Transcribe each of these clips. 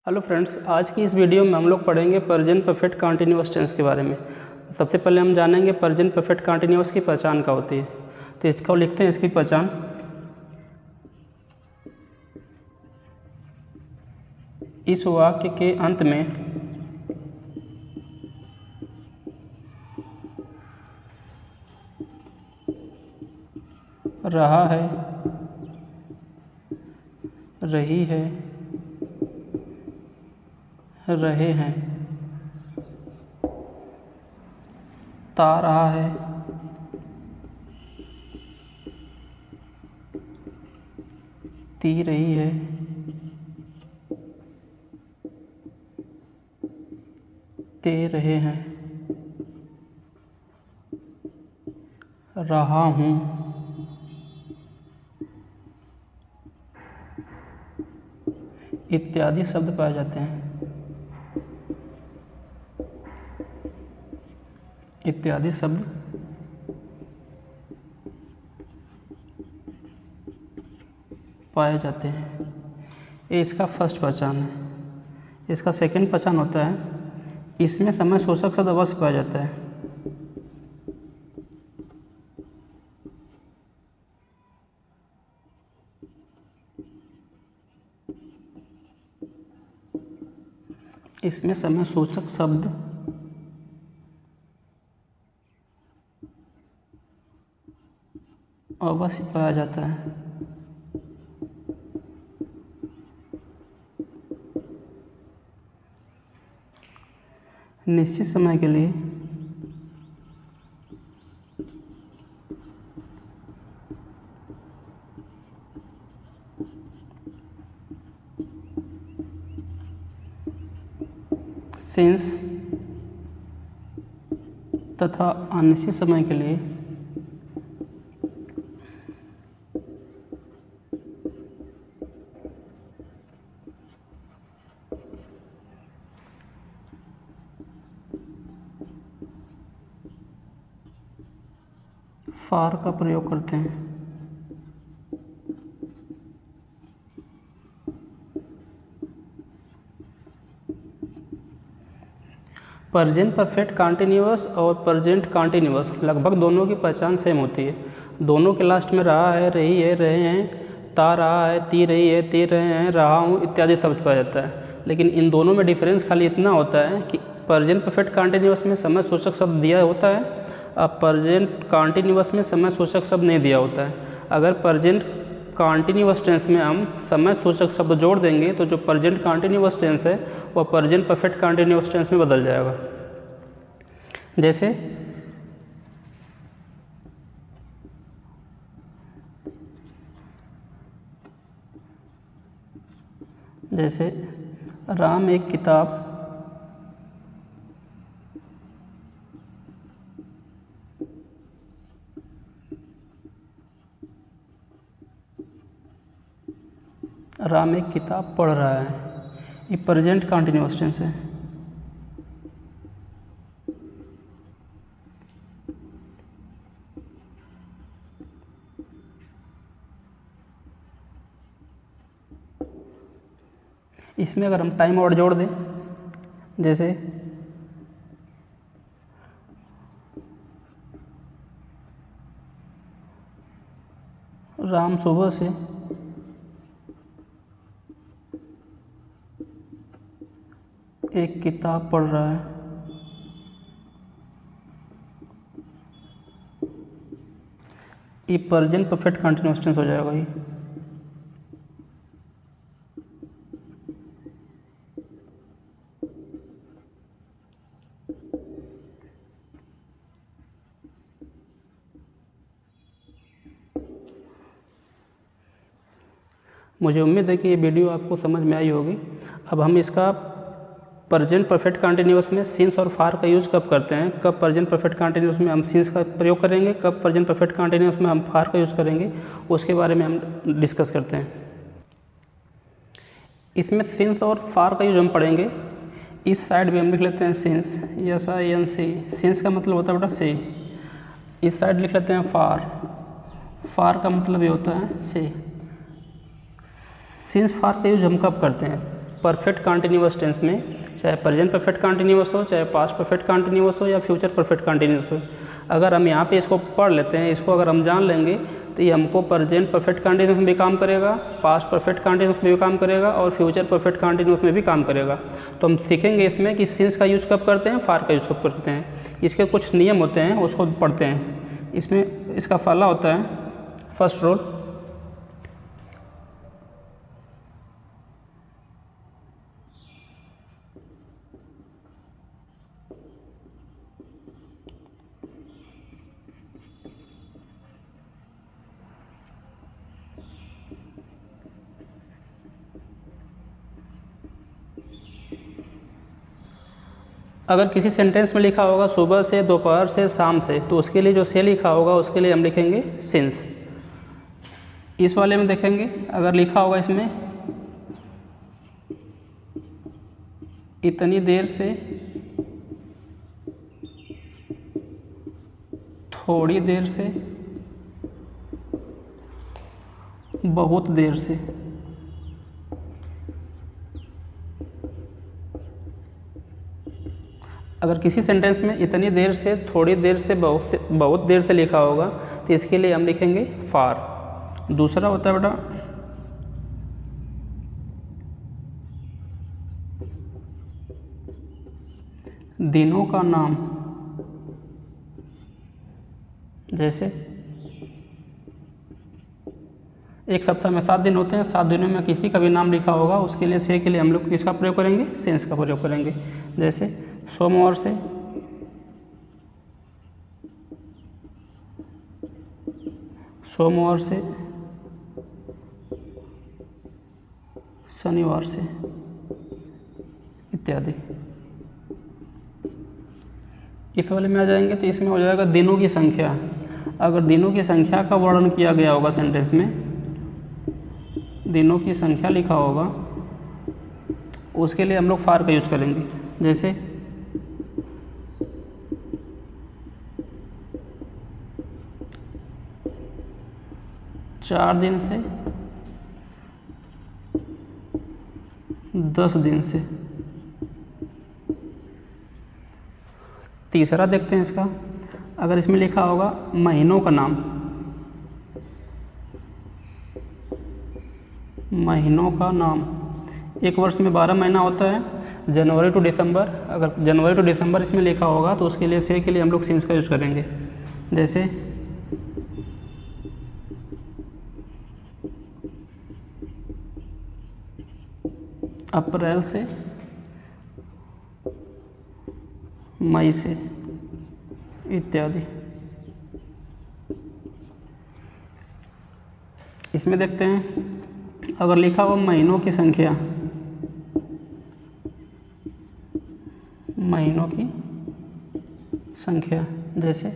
Hello friends, आज की इस वीडियो में हम लोग पढ़ेंगे प्रेजेंट परफेक्ट कंटीन्यूअस टेंस के बारे में। सबसे पहले हम जानेंगे प्रेजेंट परफेक्ट कंटीन्यूअस की पहचान क्या होती है। तो इसको लिखते हैं, इसकी पहचान। इस वाक्य के अंत में रहा है, रही है, रहे हैं, ता रहा है, ती रही है, ते रहे हैं, रहा हूँ, इत्यादि शब्द पाए जाते हैं। इत्यादि शब्द पाए जाते हैं। ये इसका फर्स्ट पहचान है। इसका सेकंड पहचान होता है, इसमें समय सूचक शब्द अवश्य पाया जाता है। इसमें समय सूचक शब्द अवश्य पाया जाता है। निश्चित समय के लिए सिंस तथा अनिश्चित समय के लिए फार का प्रयोग करते हैं। प्रेजेंट परफेक्ट कंटीन्यूअस और प्रेजेंट कंटीन्यूअस लगभग दोनों की पहचान सेम होती है। दोनों के लास्ट में रहा है, रही है, रहे हैं, ता रहा है, ती रही है, ते रहे हैं, रहा हूँ इत्यादि शब्द पाया जाता है। लेकिन इन दोनों में डिफरेंस खाली इतना होता है कि प्रेजेंट परफेक्ट कंटीन्यूअस में समय सूचक शब्द दिया होता है, अब प्रेजेंट कंटीन्यूअस में समय सूचक शब्द नहीं दिया होता है। अगर प्रेजेंट कंटीन्यूअस टेंस में हम समय सूचक शब्द जोड़ देंगे तो जो प्रेजेंट कंटीन्यूअस टेंस है वह प्रेजेंट परफेक्ट कंटीन्यूअस टेंस में बदल जाएगा। जैसे राम एक किताब राम एक किताब पढ़ रहा है, ये प्रेजेंट कंटीन्यूअस टेंस है। इसमें अगर हम टाइम वर्ड जोड़ दें, जैसे राम सुबह से एक किताब पढ़ रहा है, ये प्रेजेंट परफेक्ट कंटीन्यूअस टेंस हो जाएगा। ये मुझे उम्मीद है कि ये वीडियो आपको समझ में आई होगी। अब हम इसका प्रेजेंट परफेक्ट कंटीन्यूअस में सिंस और फार का यूज़ कब करते हैं, कब प्रेजेंट परफेक्ट कंटीन्यूअस में हम सिंस का प्रयोग करेंगे, कब प्रेजेंट परफेक्ट कंटीन्यूअस में हम फार का यूज़ करेंगे, उसके बारे में हम डिस्कस करते हैं। इसमें सिंस और फार का यूज हम पढ़ेंगे। इस साइड भी हम लिख लेते हैं सिंस, SINC। सिंस का मतलब होता है बेटा से। इस साइड लिख लेते हैं फार, का मतलब ये होता है से। सिंस फार का यूज हम कब करते हैं, परफेक्ट कंटिन्यूअस टेंस में, चाहे प्रेजेंट परफेक्ट कंटिन्यूअस हो, चाहे पास्ट परफेक्ट कंटिन्यूअस हो, या फ्यूचर परफेक्ट कंटिन्यूअस हो, अगर हम यहाँ पे इसको पढ़ लेते हैं, इसको अगर हम जान लेंगे तो ये हमको प्रेजेंट परफेक्ट कंटिन्यूअस में भी काम करेगा, पास्ट परफेक्ट कंटिन्यूअस में भी काम करेगा और फ्यूचर परफेक्ट कंटिन्यूअस में भी काम करेगा। तो हम सीखेंगे इसमें कि सिंस का यूज कब करते हैं, फार का यूज कब करते हैं। इसके कुछ नियम होते हैं, उसको पढ़ते हैं। इसमें इसका पहला होता है फर्स्ट रूल, अगर किसी सेंटेंस में लिखा होगा सुबह से, दोपहर से, शाम से, तो उसके लिए जो से लिखा होगा उसके लिए हम लिखेंगे सिंस। इस वाले में देखेंगे, अगर लिखा होगा इसमें इतनी देर से, थोड़ी देर से, बहुत देर से, अगर किसी सेंटेंस में इतनी देर से, थोड़ी देर से, बहुत देर से लिखा होगा तो इसके लिए हम लिखेंगे फार। दूसरा होता है बेटा दिनों का नाम, जैसे एक सप्ताह में 7 दिन होते हैं, 7 दिनों में किसी का भी नाम लिखा होगा उसके लिए से के लिए हम लोग किसका प्रयोग करेंगे, सेंस का प्रयोग करेंगे। जैसे सोमवार से, सोमवार से, शनिवार से इत्यादि। इस वाले में आ जाएंगे तो इसमें हो जाएगा दिनों की संख्या। अगर दिनों की संख्या का वर्णन किया गया होगा सेंटेंस में, दिनों की संख्या लिखा होगा, उसके लिए हम लोग फार का यूज करेंगे। जैसे 4 दिन से, 10 दिन से। तीसरा देखते हैं इसका, अगर इसमें लिखा होगा महीनों का नाम, महीनों का नाम, एक वर्ष में 12 महीना होता है, जनवरी टू दिसंबर। अगर जनवरी टू दिसंबर इसमें लिखा होगा तो उसके लिए से के लिए हम लोग सिंस का यूज करेंगे। जैसे अप्रैल से, मई से इत्यादि। इसमें देखते हैं, अगर लिखा हो महीनों की संख्या, महीनों की संख्या, जैसे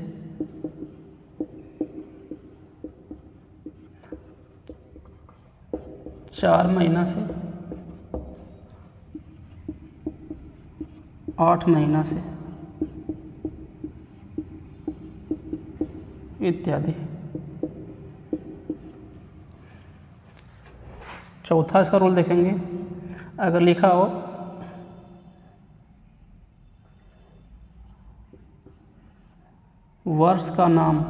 4 महीना से, 8 महीना से इत्यादि। चौथा इसका रूल देखेंगे, अगर लिखा हो वर्ष का नाम,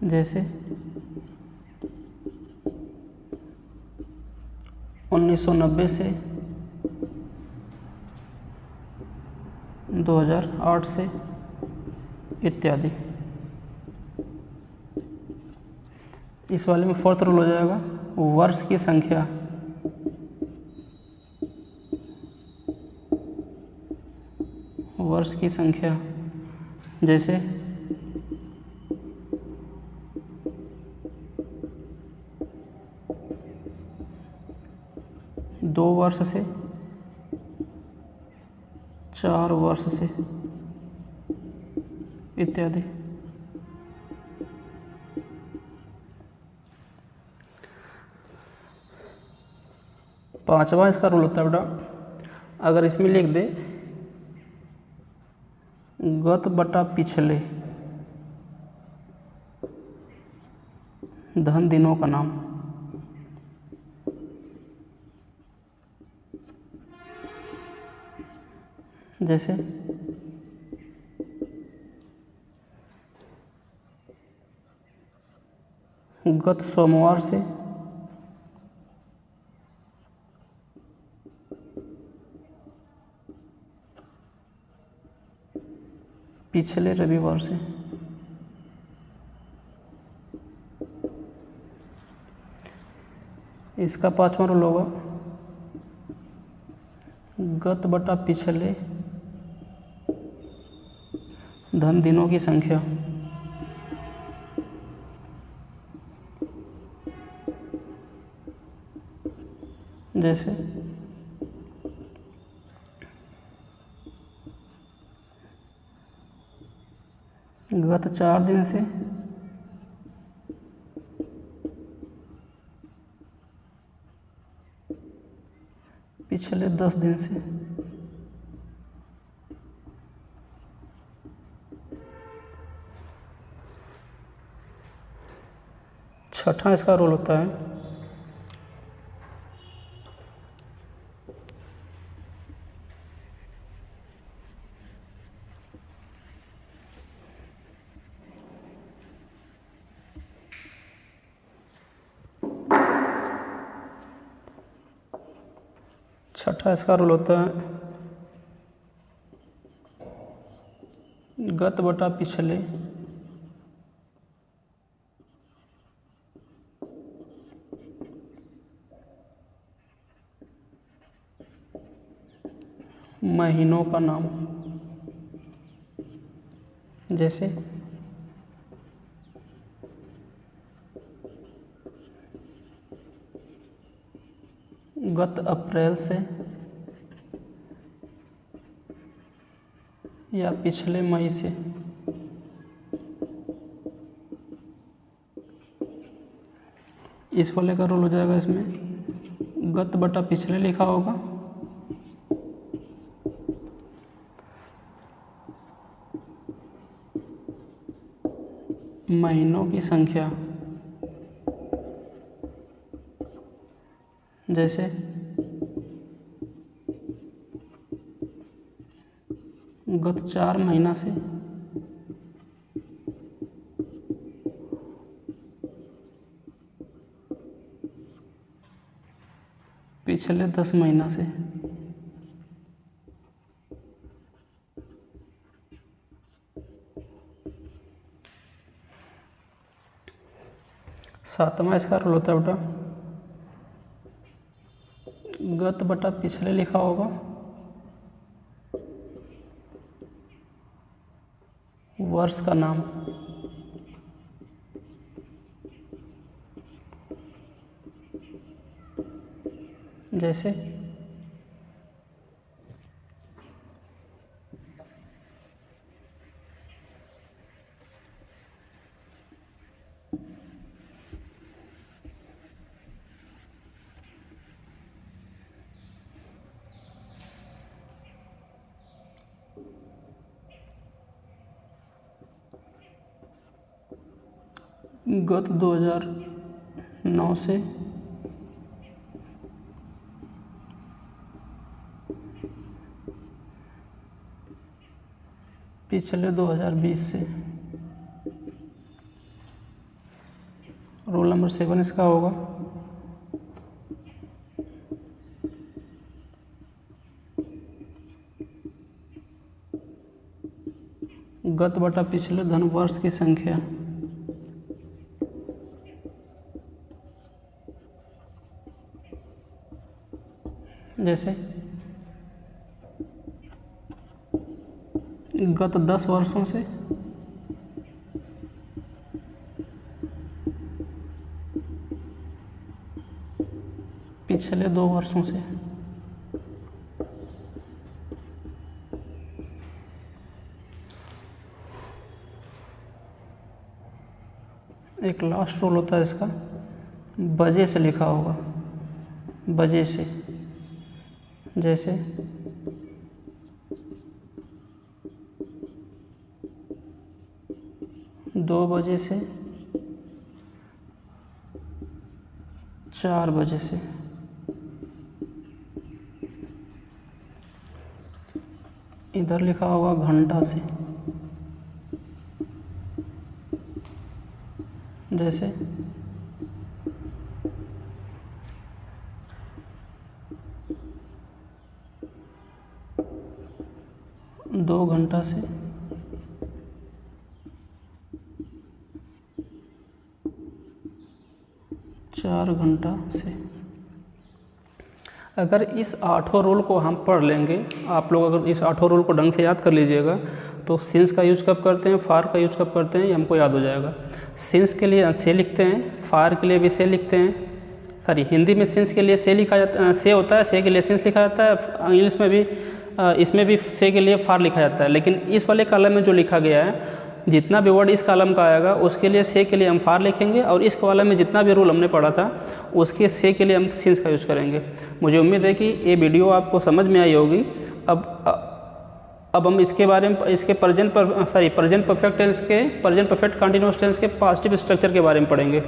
जैसे 1990 से, 2008 से इत्यादि। इस वाले में फोर्थ रूल हो जाएगा वर्ष की संख्या, वर्ष की संख्या, जैसे 2 वर्ष से, 4 वर्ष से इत्यादि। पांचवा इसका रूल होता है बेटा, अगर इसमें लिख दे गत बटा पिछले, धन दिनों का नाम, जैसे गत सोमवार से पिछले रविवार से। इसका 5वां रूल होगा गत बटा पिछले धन दिनों की संख्या। जैसे गत 4 दिन से पिछले 10 दिन से। छठा इसका रूल होता है गत बटा पिछले महीनों का नाम। जैसे गत अप्रैल से या पिछले मई से। इस वाले का रूल हो जाएगा इसमें गत बटा पिछले लिखा होगा, महीनों की संख्या। जैसे गत 4 महीना से पिछले 10 महीना से। सातवां इसका रूल होता है बेटा गत बटा पिछले लिखा होगा, वर्ष का नाम। जैसे गत 2009 से पिछले 2020 से। रोल नंबर 7 इसका होगा गत बटा पिछले धन वर्ष की संख्या। जैसे गत 10 वर्षों से पिछले 2 वर्षों से। एक लास्ट रोल होता है इसका बजे से लिखा होगा, बजे से। जैसे 2 बजे से 4 बजे से। इधर लिखा होगा घंटा से, जैसे 2 घंटा से, 4 घंटा से। अगर इस 8 रूल को हम पढ़ लेंगे, आप लोग अगर इस 8 रूल को ढंग से याद कर लीजिएगा तो सिंस का यूज़ कब करते हैं, फार का यूज़ कब करते हैं, ये हमको याद हो जाएगा। सिंस के लिए से लिखते हैं, फार के लिए भी से लिखते हैं। सॉरी, हिंदी में सिंस के लिए से लिखा जाता, से होता है, से के लिए सिंस लिखा जाता है। इंग्लिश में भी इसमें भी से के लिए फार लिखा जाता है। लेकिन इस वाले कॉलम में जो लिखा गया है, जितना भी वर्ड इस कॉलम का आएगा उसके लिए से के लिए हम फार लिखेंगे, और इस कॉलम में जितना भी रूल हमने पढ़ा था उसके से के लिए हम सिंस का यूज़ करेंगे। मुझे उम्मीद है कि ये वीडियो आपको समझ में आई होगी। अब हम इसके बारे में, इसके प्रेजेंट परफेक्ट टेंस के, प्रेजेंट परफेक्ट कंटिन्यूअस टेंस के पास्टिव स्ट्रक्चर के बारे में पढ़ेंगे।